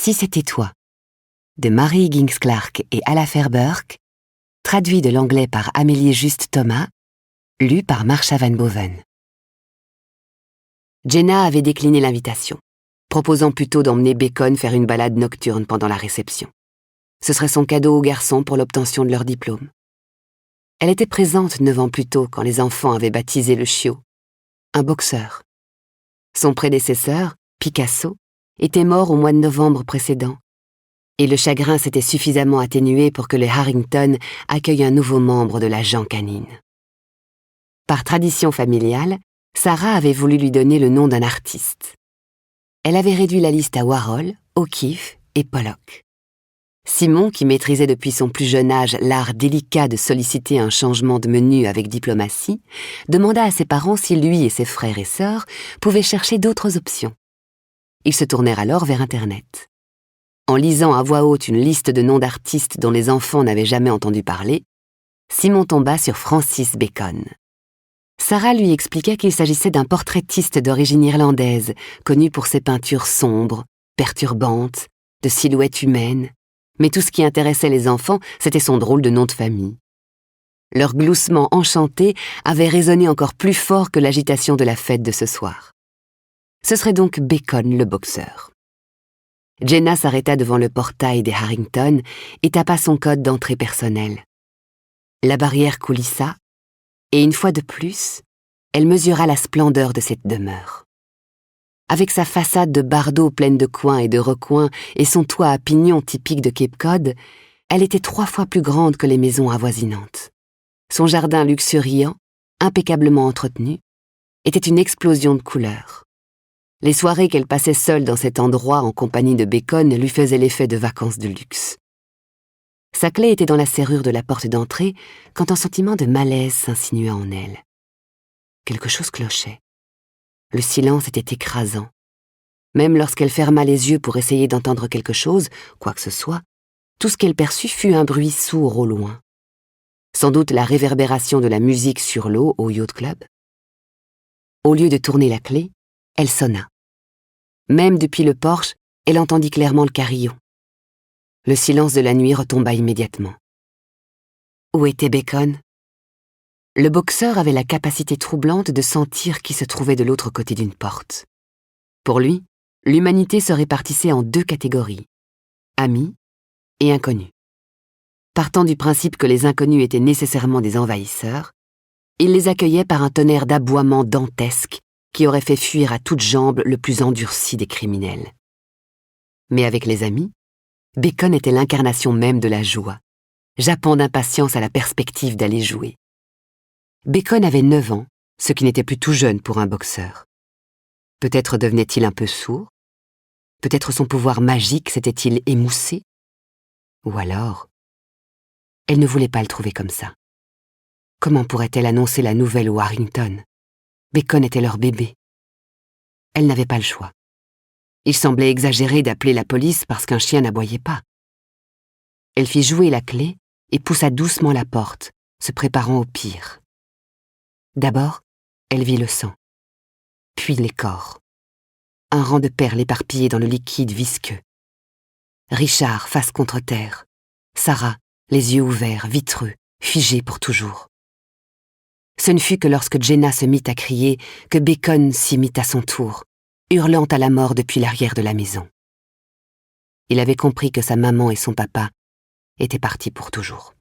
Si c'était toi, de Mary Higgins Clark et Alla Fairburk, traduit de l'anglais par Amélie Juste Thomas, lu par Marsha Van Boven. Jenna avait décliné l'invitation, proposant plutôt d'emmener Bacon faire une balade nocturne pendant la réception. Ce serait son cadeau aux garçons pour l'obtention de leur diplôme. Elle était présente 9 ans plus tôt quand les enfants avaient baptisé le chiot, un boxeur. Son prédécesseur, Picasso, était mort au mois de novembre précédent, et le chagrin s'était suffisamment atténué pour que les Harrington accueillent un nouveau membre de la gent canine. Par tradition familiale, Sarah avait voulu lui donner le nom d'un artiste. Elle avait réduit la liste à Warhol, O'Keeffe et Pollock. Simon, qui maîtrisait depuis son plus jeune âge l'art délicat de solliciter un changement de menu avec diplomatie, demanda à ses parents si lui et ses frères et sœurs pouvaient chercher d'autres options. Ils se tournèrent alors vers Internet. En lisant à voix haute une liste de noms d'artistes dont les enfants n'avaient jamais entendu parler, Simon tomba sur Francis Bacon. Sarah lui expliqua qu'il s'agissait d'un portraitiste d'origine irlandaise, connu pour ses peintures sombres, perturbantes, de silhouettes humaines. Mais tout ce qui intéressait les enfants, c'était son drôle de nom de famille. Leur gloussement enchanté avait résonné encore plus fort que l'agitation de la fête de ce soir. Ce serait donc Bacon le boxeur. Jenna s'arrêta devant le portail des Harrington et tapa son code d'entrée personnel. La barrière coulissa, et une fois de plus, elle mesura la splendeur de cette demeure. Avec sa façade de bardeaux pleine de coins et de recoins et son toit à pignons typique de Cape Cod, elle était 3 fois plus grande que les maisons avoisinantes. Son jardin luxuriant, impeccablement entretenu, était une explosion de couleurs. Les soirées qu'elle passait seule dans cet endroit en compagnie de Bacon lui faisaient l'effet de vacances de luxe. Sa clé était dans la serrure de la porte d'entrée quand un sentiment de malaise s'insinua en elle. Quelque chose clochait. Le silence était écrasant. Même lorsqu'elle ferma les yeux pour essayer d'entendre quelque chose, quoi que ce soit, tout ce qu'elle perçut fut un bruit sourd au loin. Sans doute la réverbération de la musique sur l'eau au yacht club. Au lieu de tourner la clé, elle sonna. Même depuis le porche, elle entendit clairement le carillon. Le silence de la nuit retomba immédiatement. Où était Bacon ? Le boxeur avait la capacité troublante de sentir qui se trouvait de l'autre côté d'une porte. Pour lui, l'humanité se répartissait en 2 catégories, amis et inconnus. Partant du principe que les inconnus étaient nécessairement des envahisseurs, il les accueillait par un tonnerre d'aboiements dantesques qui aurait fait fuir à toutes jambes le plus endurci des criminels. Mais avec les amis, Bacon était l'incarnation même de la joie, jappant d'impatience à la perspective d'aller jouer. Bacon avait 9 ans, ce qui n'était plus tout jeune pour un boxeur. Peut-être devenait-il un peu sourd? Peut-être son pouvoir magique s'était-il émoussé? Ou alors, elle ne voulait pas le trouver comme ça. Comment pourrait-elle annoncer la nouvelle aux Harrington? Bacon était leur bébé. Elle n'avait pas le choix. Il semblait exagéré d'appeler la police parce qu'un chien n'aboyait pas. Elle fit jouer la clé et poussa doucement la porte, se préparant au pire. D'abord, elle vit le sang, puis les corps. Un rang de perles éparpillées dans le liquide visqueux. Richard face contre terre. Sarah, les yeux ouverts, vitreux, figés pour toujours. Ce ne fut que lorsque Jenna se mit à crier que Bacon s'y mit à son tour, hurlant à la mort depuis l'arrière de la maison. Il avait compris que sa maman et son papa étaient partis pour toujours.